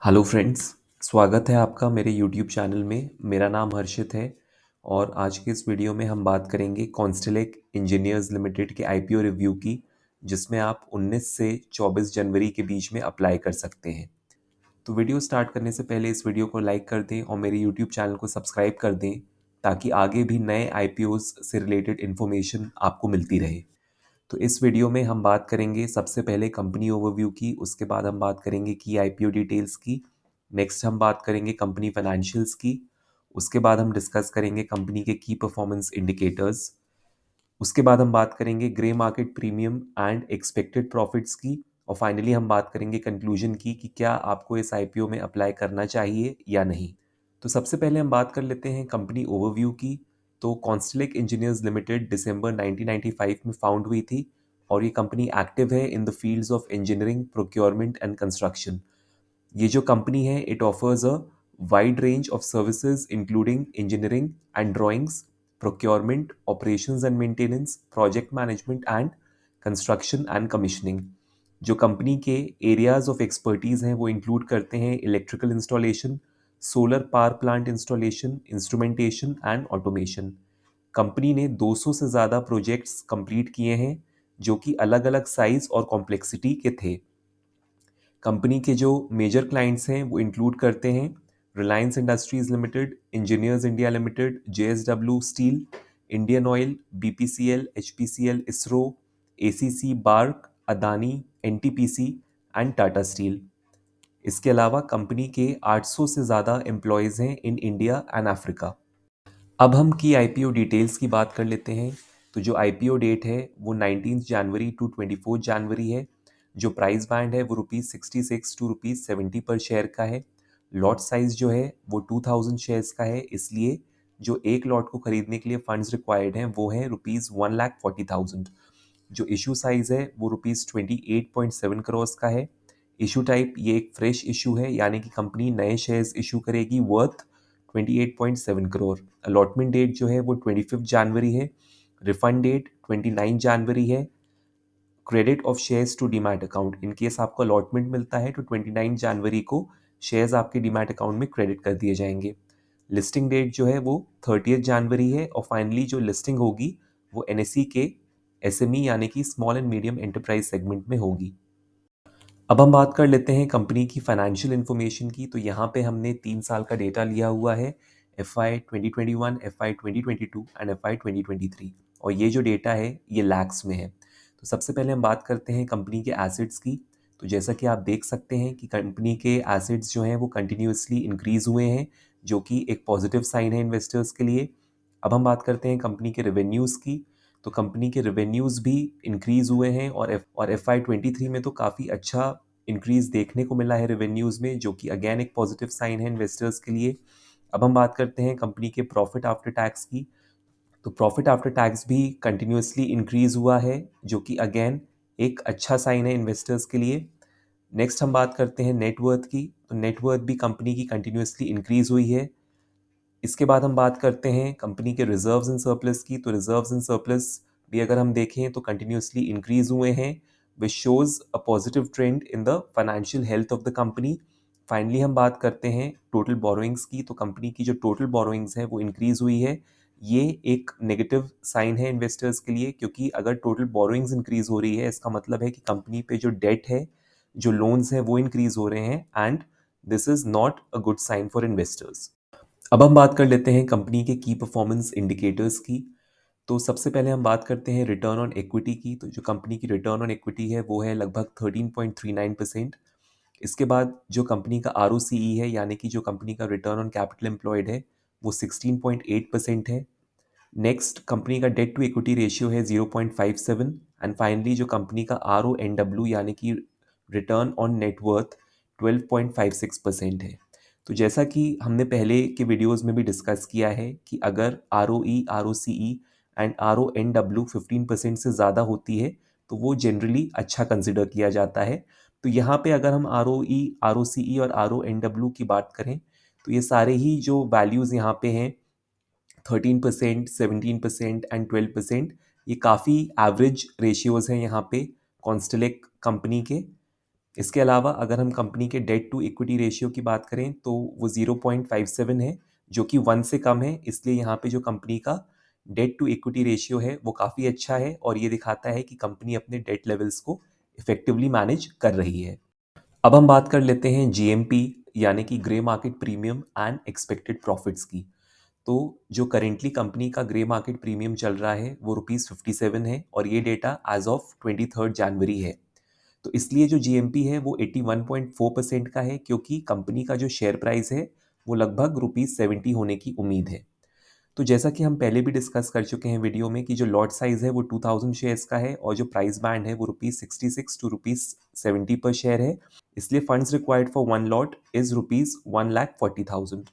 Hello friends, स्वागत है आपका मेरे यूट्यूब चैनल में। मेरा नाम हर्षित है और आज के इस वीडियो में हम बात करेंगे कॉन्स्टेलेक इंजीनियर्स लिमिटेड के आईपीओ रिव्यू की, जिसमें आप 19 से 24 जनवरी के बीच में अप्लाई कर सकते हैं। तो वीडियो स्टार्ट करने से पहले इस वीडियो को लाइक कर दें और मेरे यूट्यूब चैनल को सब्सक्राइब कर दें, ताकि आगे भी नए आईपीओज से रिलेटेड इन्फॉर्मेशन आपको मिलती रहे। तो इस वीडियो में हम बात करेंगे सबसे पहले कंपनी ओवरव्यू की, उसके बाद हम बात करेंगे की आईपीओ डिटेल्स की, नेक्स्ट हम बात करेंगे कंपनी फाइनेंशियल्स की, उसके बाद हम डिस्कस करेंगे कंपनी के की परफॉर्मेंस इंडिकेटर्स, उसके बाद हम बात करेंगे grey market premium and expected profits की, और फाइनली हम बात करेंगे कंक्लूजन की कि क्या आपको इस आईपीओ में अप्लाई करना चाहिए या नहीं। तो सबसे पहले हम बात कर लेते हैं कंपनी ओवरव्यू की। तो कॉन्स्टेलेक इंजीनियर्स लिमिटेड दिसंबर 1995 में फाउंड हुई थी और ये कंपनी एक्टिव है in the fields of engineering, procurement and construction. ये जो कंपनी है, it offers a wide range of services including engineering and drawings, procurement, operations and maintenance, project management and construction and commissioning. जो company के areas of expertise हैं वो include करते हैं electrical installation, solar power plant installation, instrumentation and automation. Company ने 200 से ज़्यादा projects complete किए हैं, जो कि अलग अलग साइज और कॉम्प्लेक्सिटी के थे। कंपनी के जो मेजर क्लाइंट्स हैं वो इंक्लूड करते हैं Reliance Industries Limited, Engineers India Limited, JSW Steel, Indian Oil, BPCL, HPCL, ISRO, ACC, BARC, Adani, NTPC and Tata steel. इसके अलावा कंपनी के 800 से ज़्यादा एम्प्लॉयज़ हैं इन इंडिया एंड अफ्रीका। अब हम की आईपीओ डिटेल्स की बात कर लेते हैं। तो जो आईपीओ डेट है वो 19 जनवरी टू 24 जनवरी है। जो प्राइस बैंड है वो ₹66 टू ₹70 पर शेयर का है। लॉट साइज जो है वो 2000 शेयर्स का है, इसलिए जो एक लॉट को खरीदने के लिए फंड्स रिक्वायर्ड हैं वो है ₹1,40,000। जो इशू साइज है वो ₹28.7 करोड़ का है। इशू टाइप ये एक फ्रेश इशू है, यानी कि कंपनी नए शेयर्स इशू करेगी वर्थ 28.7 करोड़। अलॉटमेंट डेट जो है वो 25 जनवरी है। रिफंड डेट 29 जनवरी है। Credit of shares to demat account, in case आपको अलॉटमेंट मिलता है तो 29 जनवरी को शेयर्स आपके डीमैट अकाउंट में क्रेडिट कर दिए जाएंगे। लिस्टिंग डेट जो है वो 30 जनवरी है और फाइनली जो लिस्टिंग होगी वो एनएसई के एसएमई यानी कि small and medium enterprise segment में होगी। अब हम बात कर लेते हैं कंपनी की फाइनेंशियल इन्फॉर्मेशन की। तो यहाँ पे हमने 3 साल का डेटा लिया हुआ है, FY 2021, FY 2022 एंड FY 2023, और ये जो डेटा है ये लैक्स में है। तो सबसे पहले हम बात करते हैं कंपनी के एसेट्स की। तो जैसा कि आप देख सकते हैं कि कंपनी के एसेट्स जो हैं वो कंटिन्यूसली इंक्रीज हुए हैं, जो कि एक पॉजिटिव साइन है इन्वेस्टर्स के लिए। अब हम बात करते हैं कंपनी के रेवेन्यूज़ की। तो कंपनी के रेवेन्यूज़ भी इंक्रीज हुए हैं और FY 23 में तो काफ़ी अच्छा इंक्रीज देखने को मिला है रेवेन्यूज़ में, जो कि अगेन एक पॉजिटिव साइन है इन्वेस्टर्स के लिए। अब हम बात करते हैं कंपनी के प्रॉफिट आफ्टर टैक्स की। तो प्रॉफिट आफ्टर टैक्स भी कंटिन्यूसली इंक्रीज हुआ है, जो कि अगेन एक अच्छा साइन है इन्वेस्टर्स के लिए। नेक्स्ट हम बात करते हैं नेटवर्थ की। तो नेटवर्थ भी कंपनी की कंटिन्यूसली इंक्रीज हुई है। इसके बाद हम बात करते हैं कंपनी के रिजर्व्स एंड सरप्लस की। तो रिजर्व्स एंड सरप्लस भी अगर हम देखें तो कंटिन्यूसली इंक्रीज हुए हैं, which shows a positive trend in the financial health of the company. Finally हम बात करते हैं टोटल बोरोइंग्स की। तो कंपनी की जो टोटल बोरोइंग्स है वो इंक्रीज हुई है। ये एक नेगेटिव साइन है इन्वेस्टर्स के लिए, क्योंकि अगर टोटल बोरोइंग्स इंक्रीज हो रही है इसका मतलब है कि कंपनी पे जो डेट है, जो लोन्स हैं वो इंक्रीज हो रहे हैं, and this is not a good sign for investors. अब हम बात कर लेते हैं कंपनी के की परफॉर्मेंस इंडिकेटर्स की। तो सबसे पहले हम बात करते हैं रिटर्न ऑन इक्विटी की। तो जो कंपनी की रिटर्न ऑन इक्विटी है वो है लगभग 13.39%। इसके बाद जो कंपनी का आर है, यानी कि जो कंपनी का रिटर्न ऑन कैपिटल एम्प्लॉयड है, वो 16.8% है। नेक्स्ट कंपनी का डेट टू इक्विटी रेशियो है 0.57, एंड फाइनली जो कंपनी का RONW यानी कि रिटर्न ऑन नेटवर्थ 12.56% है। तो जैसा कि हमने पहले के वीडियोस में भी डिस्कस किया है कि अगर ROE, ROCE एंड RONW 15% से ज़्यादा होती है तो वो जनरली अच्छा कंसिडर किया जाता है। तो यहाँ पे अगर हम ROE, ROCE और RONW की बात करें तो ये सारे ही जो वैल्यूज़ यहाँ पे हैं 13%, 17% एंड 12%, ये काफ़ी एवरेज रेशियोज़ हैं यहाँ पे कॉन्स्टेलेक कंपनी के। इसके अलावा अगर हम कंपनी के डेट टू इक्विटी रेशियो की बात करें तो वो 0.57 है, जो कि 1 से कम है। इसलिए यहाँ पे जो कंपनी का डेट टू इक्विटी रेशियो है वो काफ़ी अच्छा है और ये दिखाता है कि कंपनी अपने डेट लेवल्स को इफेक्टिवली मैनेज कर रही है। अब हम बात कर लेते हैं जीएमपी यानी कि grey market premium and expected profits की। तो जो करेंटली कंपनी का ग्रे मार्केट प्रीमियम चल रहा है वो ₹57 है और ये डेटा एज ऑफ 23 जनवरी है। तो इसलिए जो जीएमपी है वो 81.4% का है, क्योंकि कंपनी का जो शेयर प्राइस है वो लगभग ₹70 होने की उम्मीद है। तो जैसा कि हम पहले भी डिस्कस कर चुके हैं वीडियो में कि जो लॉट साइज है वो 2000 शेयर्स का है और जो प्राइस बैंड है वो ₹66 टू ₹70 पर शेयर है। इसलिए funds required for one lot is ₹1,40,000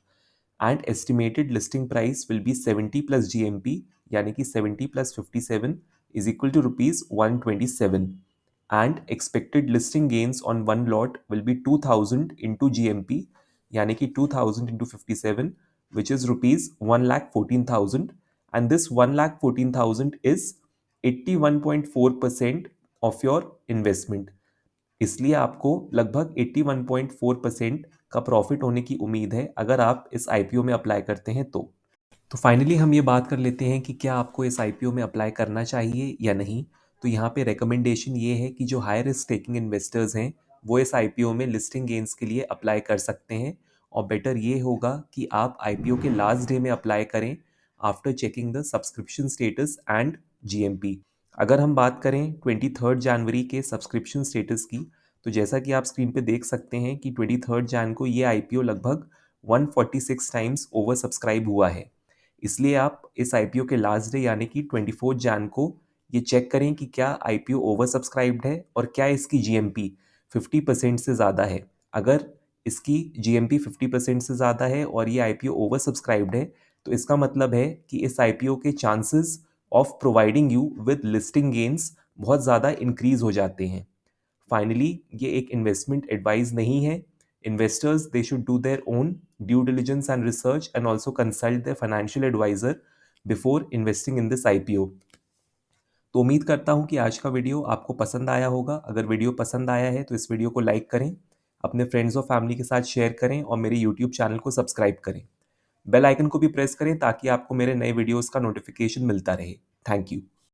and estimated listing price will be 70 plus GMP, यानी कि 70 plus 57 is equal to ₹127 and expected listing gains on one lot will be 2000 into GMP, यानी कि 2000 into 57 which is rupees 1,14,000 and this 1,14,000 is 81.4% of your investment। इसलिए आपको लगभग 81.4% का profit होने की उम्मीद है अगर आप इस आईपीओ में अप्लाई करते हैं तो फाइनली हम ये बात कर लेते हैं कि क्या आपको इस आईपीओ में अप्लाई करना चाहिए या नहीं। तो यहाँ पे रिकमेंडेशन ये है कि जो हाई रिस्क टेकिंग इन्वेस्टर्स हैं वो इस आईपीओ में लिस्टिंग गेन्स के लिए अप्लाई कर सकते हैं और बेटर ये होगा कि आप आईपीओ के लास्ट डे में अप्लाई करें after checking the subscription status and GMP. अगर हम बात करें 23 जनवरी के सब्सक्रिप्शन स्टेटस की, तो जैसा कि आप स्क्रीन पे देख सकते हैं कि 23 जन को ये आईपीओ लगभग 146 टाइम्स ओवर सब्सक्राइब हुआ है। इसलिए आप इस आईपीओ के लास्ट डे यानी कि 24 जन को ये चेक करें कि क्या आईपीओ ओवर सब्सक्राइब्ड है और क्या इसकी जीएमपी 50% से ज़्यादा है। अगर इसकी जीएमपी 50% से ज़्यादा है और ये आईपीओ ओवर सब्सक्राइब्ड है तो इसका मतलब है कि इस आईपीओ के chances of providing you with listing gains बहुत ज़्यादा इंक्रीज हो जाते हैं। फाइनली ये एक इन्वेस्टमेंट एडवाइस नहीं है। Investors they should do their own due diligence and research and also consult their financial advisor before investing in this IPO. तो उम्मीद करता हूँ कि आज का वीडियो आपको पसंद आया होगा। अगर वीडियो पसंद आया है तो इस वीडियो को लाइक करें, अपने फ्रेंड्स और फैमिली के साथ शेयर करें और मेरे यूट्यूब चैनल को सब्सक्राइब करें। बेल आइकन को भी प्रेस करें ताकि आपको मेरे नए वीडियोस का नोटिफिकेशन मिलता रहे। Thank you.